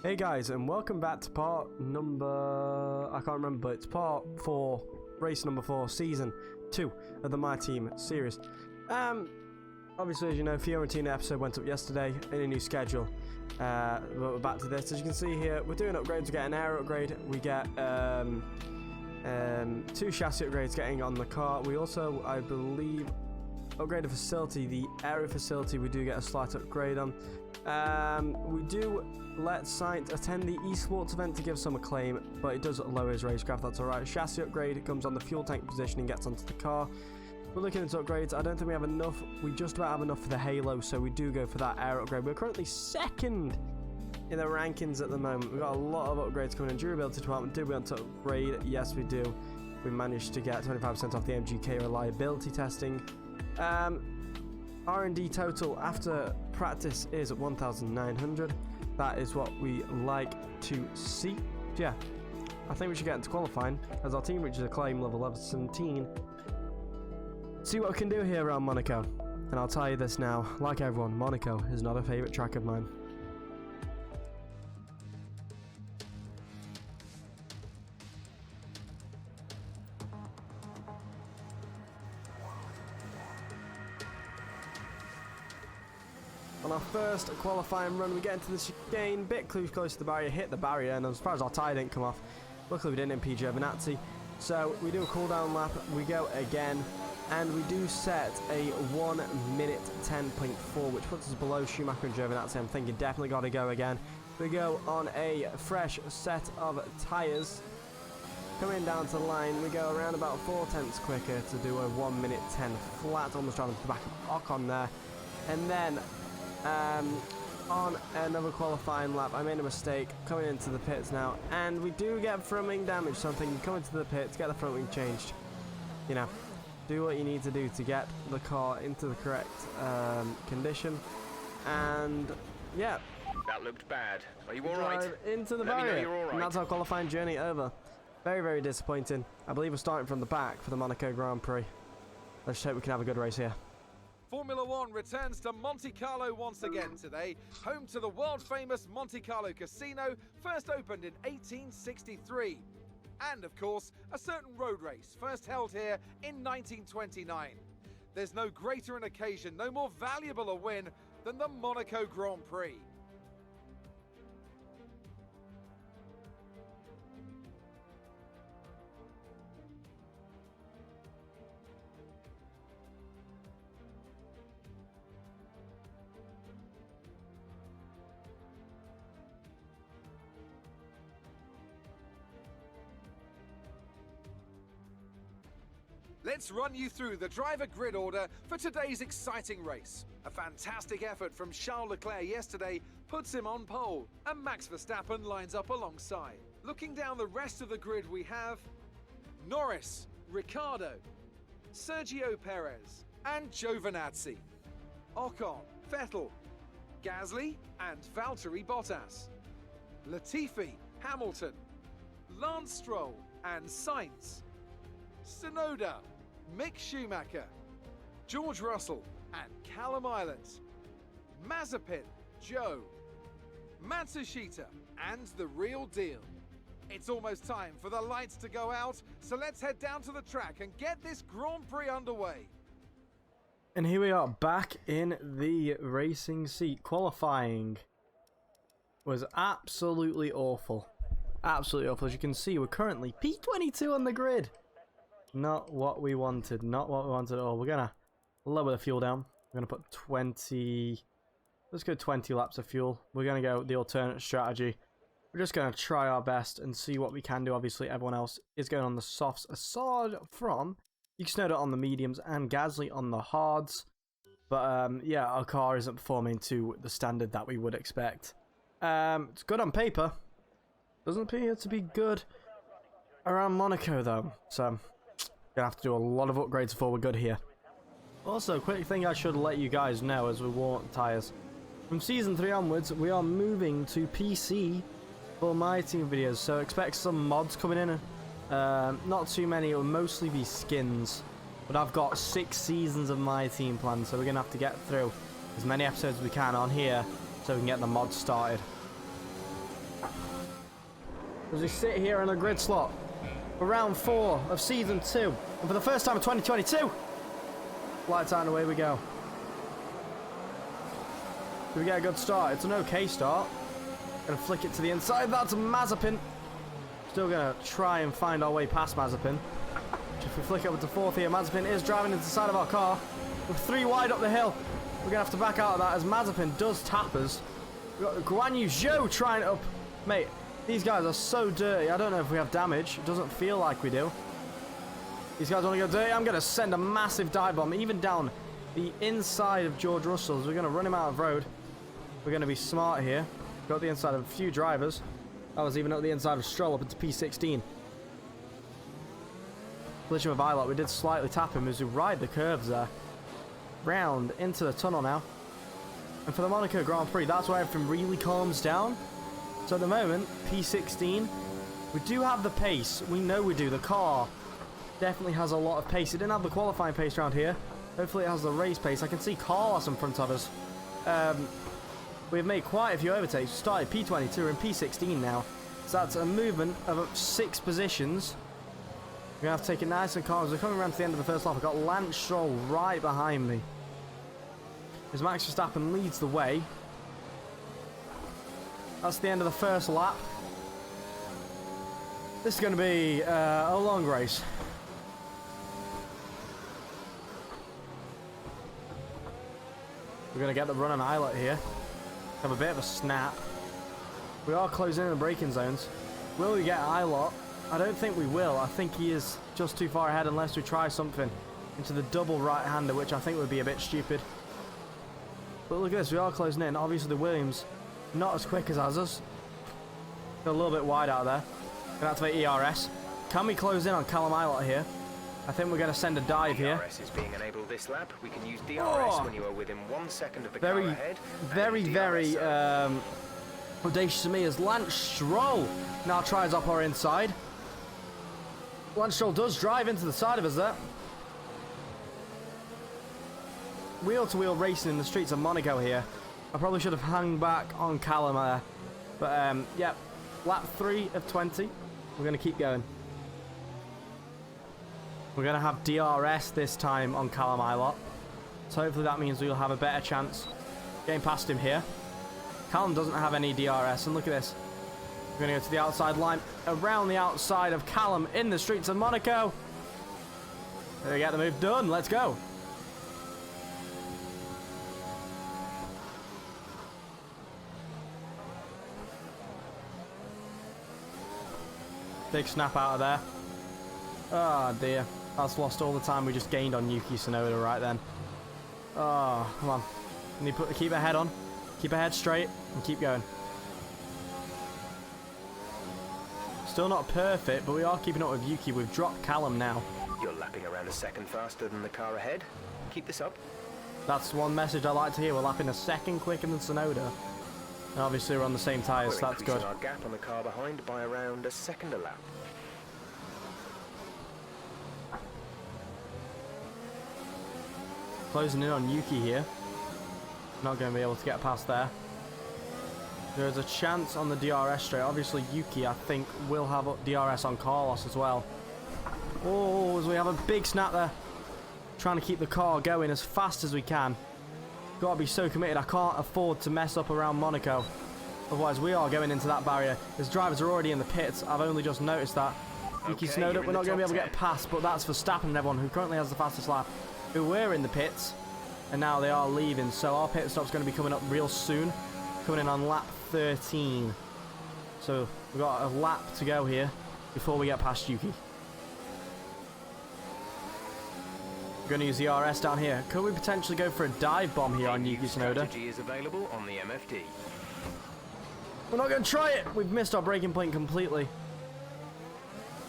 Hey guys, and welcome back to part number... I can't remember, but it's part 4, race number 4, season 2 of the My Team series. Obviously, as you know, Fiorentina episode went up yesterday in a new schedule. But we're back to this. As you can see here, we're doing upgrades. We get an air upgrade. We get 2 chassis upgrades getting on the car. We also, I believe, upgrade the facility. The area facility we do get a slight upgrade on. We do let Sainz attend the esports event to give some acclaim, but it does lower his racecraft, that's alright. Chassis upgrade, it comes on the fuel tank positioning, gets onto the car. We're looking into upgrades. I don't think we have enough. We just about have enough for the Halo, so we do go for that air upgrade. We're currently second in the rankings at the moment. We've got a lot of upgrades coming in. Durability department, do we want to upgrade? Yes, we do. We managed to get 25% off the MGK reliability testing. R&D total after practice is 1,900. That is what we like to see. So yeah, I think we should get into qualifying as our team reaches a claim level 17. See what we can do here around Monaco. And I'll tell you this now, like everyone, Monaco is not a favourite track of mine. On our first qualifying run, we get into the chicane, bit close to the barrier, hit the barrier, and as far as our tyre didn't come off, luckily we didn't impede Giovinazzi. So we do a cooldown lap, we go again, and we do set a 1 minute 10.4, which puts us below Schumacher and Giovinazzi. I'm thinking definitely got to go again. We go on a fresh set of tyres. Coming down to the line, we go around about 4/10 quicker to do a 1 minute 10 flat, almost driving to the back of Ocon there. And then on another qualifying lap, I made a mistake coming into the pits now, and we do get front wing damage, so I'm thinking coming to the pits, get the front wing changed. You know, do what you need to do to get the car into the correct condition, and yeah. That looked bad. Are you alright? Into the barrier, and that's our qualifying journey over. Very, very disappointing. I believe we're starting from the back for the Monaco Grand Prix. Let's hope we can have a good race here. Formula One returns to Monte Carlo once again today, home to the world-famous Monte Carlo Casino, first opened in 1863. And, of course, a certain road race, first held here in 1929. There's no greater an occasion, no more valuable a win than the Monaco Grand Prix. Let's run you through the driver grid order for today's exciting race. A fantastic effort from Charles Leclerc yesterday puts him on pole, and Max Verstappen lines up alongside. Looking down the rest of the grid, we have Norris, Ricciardo, Sergio Perez, and Giovinazzi, Ocon, Vettel, Gasly, and Valtteri Bottas, Latifi, Hamilton, Lance Stroll, and Sainz, Tsunoda, Mick Schumacher, George Russell, and Callum Islands, Mazepin, Joe, Matsushita, and the real deal. It's almost time for the lights to go out, so let's head down to the track and get this Grand Prix underway. And here we are back in the racing seat. Qualifying was absolutely awful. Absolutely awful. As you can see, we're currently P22 on the grid. Not what we wanted. Not what we wanted at all. We're going to lower the fuel down. We're going to put 20... Let's go 20 laps of fuel. We're going to go the alternate strategy. We're just going to try our best and see what we can do. Obviously, everyone else is going on the softs. Aside from Tsunoda on the mediums and Gasly on the hards. But, yeah, our car isn't performing to the standard that we would expect. It's good on paper. Doesn't appear to be good around Monaco, though. So... Gonna have to do a lot of upgrades before we're good here. Also, quick thing I should let you guys know as we warm up the tyres. From Season 3 onwards, we are moving to PC for My Team videos, so expect some mods coming in. Not too many, it will mostly be skins. But I've got 6 seasons of My Team planned, so we're gonna have to get through as many episodes as we can on here so we can get the mods started. as we sit here in a grid slot for round 4 of season 2. And for the first time in 2022, lights out and away we go. Do we get a good start? It's an okay start. Gonna flick it to the inside. That's Mazepin. Still gonna try and find our way past Mazepin. If we flick over to 4th here, Mazepin is driving into the side of our car. We're 3 wide up the hill. We're gonna have to back out of that as Mazepin does tap us. We've got Guan Yu Zhou trying up. Mate, these guys are so dirty. I don't know if we have damage. It doesn't feel like we do. These guys want to go dirty. I'm gonna send a massive dive bomb, even down the inside of George Russell's. We're gonna run him out of road. We're gonna be smart here. Got the inside of a few drivers. I was even up the inside of Stroll up into P16. Collision with Violet. We did slightly tap him as we ride the curves there. Round into the tunnel now. And for the Monaco Grand Prix, that's where everything really calms down. So at the moment, P16, we do have the pace. We know we do. The car definitely has a lot of pace. It didn't have the qualifying pace around here. Hopefully it has the race pace. I can see Carlos in front of us. We've made quite a few overtakes. We started P22, we're in P16 now. So that's a movement of 6 positions. We're going to have to take it nice and calm. As we're coming around to the end of the first lap, I've got Lance Stroll right behind me. As Max Verstappen leads the way. That's the end of the first lap. This is going to be a long race. We're going to get the run on Islet here. Have a bit of a snap. We are closing in the braking zones. Will we get Ilot? I don't think we will. I think he is just too far ahead unless we try something into the double right-hander, which I think would be a bit stupid. But look at this, we are closing in. Obviously the Williams, not as quick as us. Got a little bit wide out there. Gonna activate ERS. Can we close in on Callum Ilott here? I think we're going to send a dive here. DRS is being enabled this lap. We can use DRS when you are within 1 second of the car ahead. Very audacious of me as Lance Stroll now tries up our inside. Lance Stroll does drive into the side of us there. Wheel-to-wheel racing in the streets of Monaco here. I probably should have hung back on Callum there. But, yeah, lap 3 of 20. We're going to keep going. We're going to have DRS this time on Callum Ilott. So hopefully that means we'll have a better chance getting past him here. Callum doesn't have any DRS, and look at this. We're going to go to the outside line, around the outside of Callum in the streets of Monaco. There we get the move done. Let's go. Big snap out of there. Oh dear. That's lost all the time we just gained on Yuki Tsunoda right then. Oh, come on. Can you keep a head on? Keep a head straight and keep going. Still not perfect, but we are keeping up with Yuki. We've dropped Callum now. You're lapping around a second faster than the car ahead. Keep this up. That's one message I like to hear. We're lapping a second quicker than Tsunoda. And obviously we're on the same tyres, so that's good. Our gap on the car behind by around a second a lap. Closing in on Yuki here. Not going to be able to get past there. There's a chance on the DRS straight. Obviously Yuki, I think, will have DRS on Carlos as well. Oh, as we have a big snap there. Trying to keep the car going as fast as we can. Got to be so committed. I can't afford to mess up around Monaco. Otherwise, we are going into that barrier. His drivers are already in the pits. I've only just noticed that. Yuki Tsunoda, we're not going to be able to get past, but that's Verstappen and everyone who currently has the fastest lap, who were in the pits, and now they are leaving. So our pit stop's going to be coming up real soon, coming in on lap 13. So we've got a lap to go here before we get past Yuki. We're going to use the RS down here. Could we potentially go for a dive bomb here on Yuki Tsunoda? Strategy is available on the MFD. We're not going to try it. We've missed our braking point completely.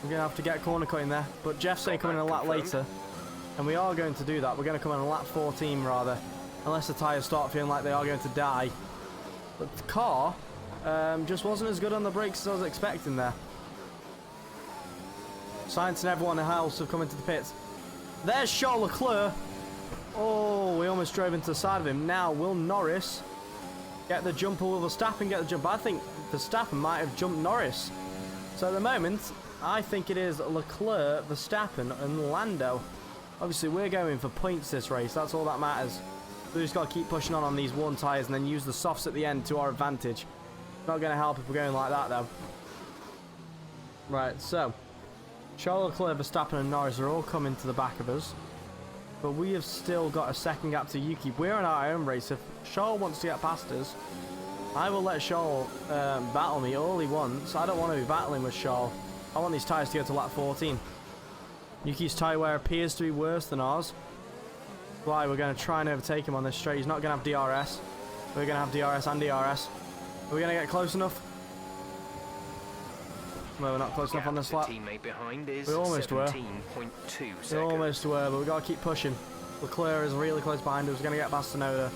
We're going to have to get corner cutting there. But Jeff's saying coming in a lap later. And we are going to do that. We're going to come in a lap 14 rather. Unless the tyres start feeling like they are going to die. But the car just wasn't as good on the brakes as I was expecting there. Sainz and everyone else have come into the pits. There's Charles Leclerc. Oh, we almost drove into the side of him. Now, will Norris get the jump, or will Verstappen get the jump? I think Verstappen might have jumped Norris. So at the moment, I think it is Leclerc, Verstappen, and Lando. Obviously, we're going for points this race. That's all that matters. We just got to keep pushing on these worn tyres and then use the softs at the end to our advantage. Not going to help if we're going like that, though. Right, so Charles Leclerc, Verstappen, and Norris are all coming to the back of us. But we have still got a second gap to Yuki. We're in our own race. If Charles wants to get past us, I will let Charles battle me all he wants. I don't want to be battling with Charles. I want these tyres to go to lap 14. Yuki's tyre wear appears to be worse than ours. Why? We're going to try and overtake him on this straight. He's not going to have DRS. We're going to have DRS and DRS. Are we going to get close enough? No, we're not close enough on this lap. We almost were. We almost were, but we've got to keep pushing. Leclerc is really close behind us. We're going to get past Tsunoda.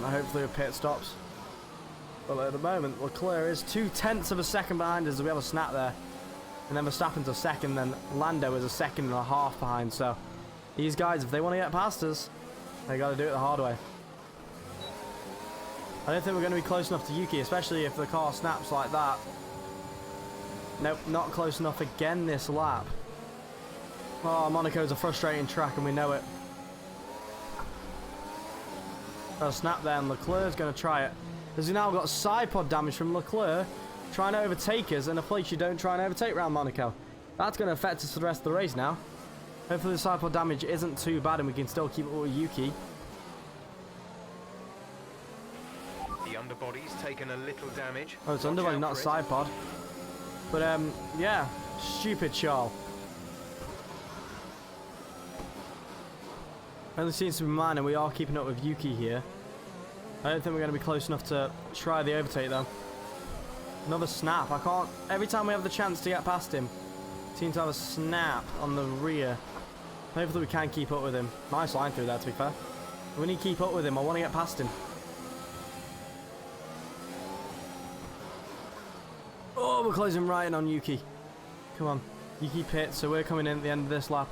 Hopefully with pit stops. But at the moment, Leclerc is 0.2 of a second behind us. We have a snap there. And then Verstappen's a second, then Lando is a second and a half behind. So these guys, if they want to get past us, they got to do it the hard way. I don't think we're going to be close enough to Yuki, especially if the car snaps like that. Nope, not close enough again this lap. Oh, Monaco's a frustrating track and we know it. Got a snap there and Leclerc's going to try it. As we now got side pod damage from Leclerc trying to overtake us in a place you don't try and overtake around Monaco. That's going to affect us for the rest of the race now. Hopefully the side pod damage isn't too bad and we can still keep it with Yuki. The underbody's taken a little damage. Oh, it's underbody, not side pod. But yeah, stupid Charles. Only seems to be mine and we are keeping up with Yuki here. I don't think we're going to be close enough to try the overtake though. Another snap. I can't. Every time we have the chance to get past him, seem to have a snap on the rear. Hopefully we can keep up with him. Nice line through there, to be fair. We need to keep up with him. I want to get past him. Oh, we're closing right in on Yuki. Come on. Yuki pits, so we're coming in at the end of this lap.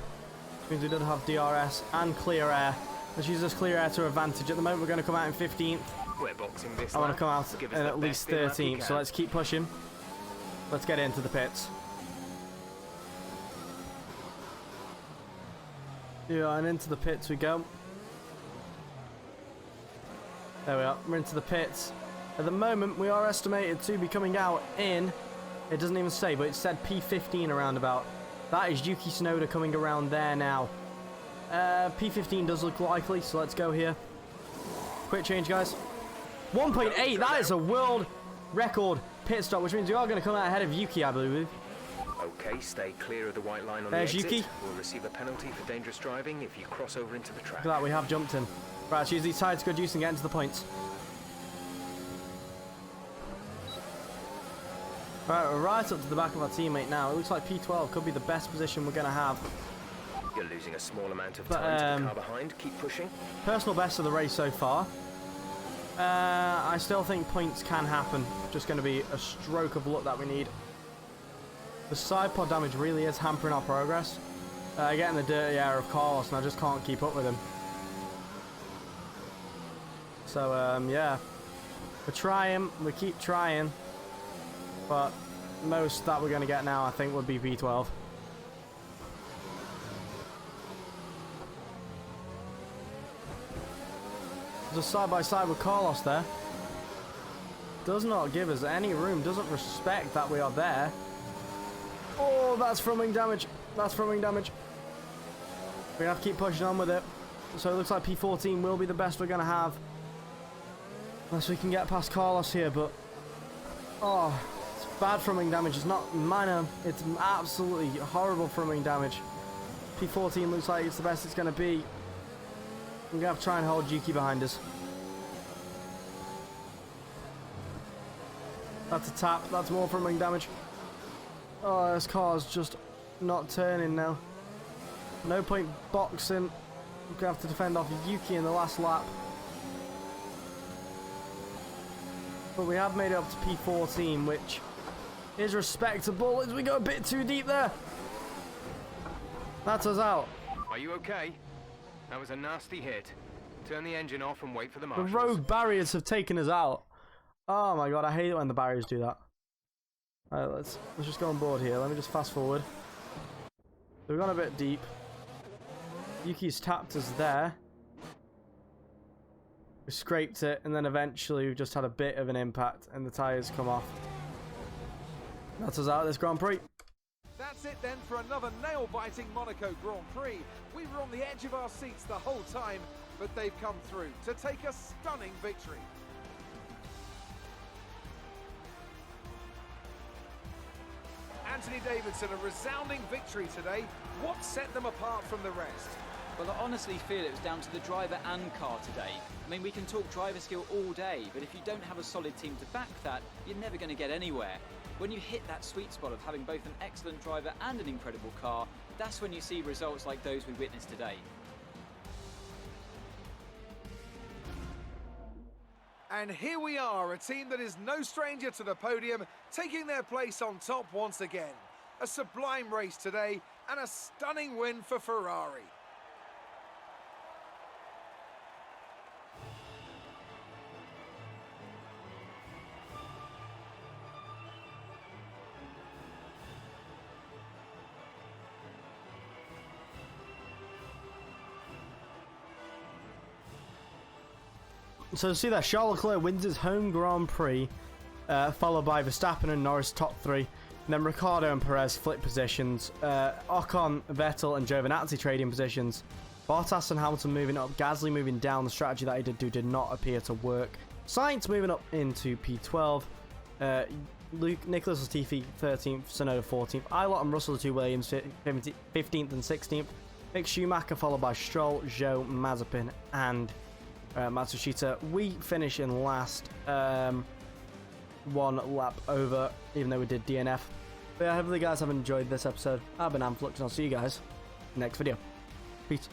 Which means we don't have DRS and clear air. Let's use this clear air to our advantage. At the moment, we're going to come out in 15th. We're boxing this. I want to come out in at least 13th, so let's keep pushing. Let's get into the pits. Yeah, and into the pits we go. There we are. We're into the pits. At the moment, we are estimated to be coming out in... It doesn't even say, but it said P15 around about. That is Yuki Tsunoda coming around there now. P15 does look likely, so let's go here. Quick change, guys. 1.8, that is a world record pit stop, which means we are going to come out ahead of Yuki, I believe. Okay, stay clear of the white line on There's the exit. Yuki. We'll receive a penalty for dangerous driving if you cross over into the track. Look at that, we have jumped in. Right, let's use these tyres to good use and get into the points. Right, we're right up to the back of our teammate now. It looks like P12 could be the best position we're going to have. You're losing a small amount of time to the car behind. Keep pushing. Personal best of the race so far. I still think points can happen. Just going to be a stroke of luck that we need. The side pod damage really is hampering our progress. Getting the dirty air of Carlos, and I just can't keep up with him. So, yeah. We're trying. We keep trying. But most that we're going to get now, I think, would be P12. There's a side-by-side with Carlos there. Does not give us any room. Doesn't respect that we are there. Oh, that's from wing damage. That's from wing damage. We have to keep pushing on with it. So it looks like P14 will be the best we're going to have. Unless we can get past Carlos here, but... Oh, it's bad from wing damage. It's not minor. It's absolutely horrible from wing damage. P14 looks like it's the best it's going to be. We're going to have to try and hold Yuki behind us. That's a tap. That's more from wing damage. Oh, this car's just not turning now. No point boxing. We're going to have to defend off Yuki in the last lap. But we have made it up to P14, which is respectable as we go a bit too deep there. That's us out. Are you okay? That was a nasty hit. Turn the engine off and wait for the The marshals. rogue barriers have taken us out. Oh my god, I hate it when the barriers do that. Alright, let's just go on board here. Let me just fast forward. So we've gone a bit deep. Yuki's tapped us there. We scraped it, and then eventually we've just had a bit of an impact, and the tyres come off. That's us out of this Grand Prix. That's it then for another nail-biting Monaco Grand Prix. We were on the edge of our seats the whole time, but they've come through to take a stunning victory. Anthony Davidson, a resounding victory today. What set them apart from the rest? Well, I honestly feel it was down to the driver and car today. I mean, we can talk driver skill all day, but if you don't have a solid team to back that, you're never going to get anywhere. When you hit that sweet spot of having both an excellent driver and an incredible car, that's when you see results like those we witnessed today. And here we are, a team that is no stranger to the podium, taking their place on top once again. A sublime race today, and a stunning win for Ferrari. So see that Charles Leclerc wins his home Grand Prix, followed by Verstappen and Norris top three. And then Ricciardo and Perez flip positions. Ocon, Vettel and Giovinazzi trading positions. Bottas and Hamilton moving up. Gasly moving down. The strategy that he did not appear to work. Sainz moving up into P12. Nicholas Latifi 13th, Tsunoda 14th. Ilott and Russell, the two Williams, 15th and 16th. Mick Schumacher followed by Stroll, Zhou, Mazepin and Matsushita. We finish in last, one lap over, even though we did DNF. But yeah, hopefully you guys have enjoyed this episode. I've been Amflux, and I'll see you guys next video. Peace.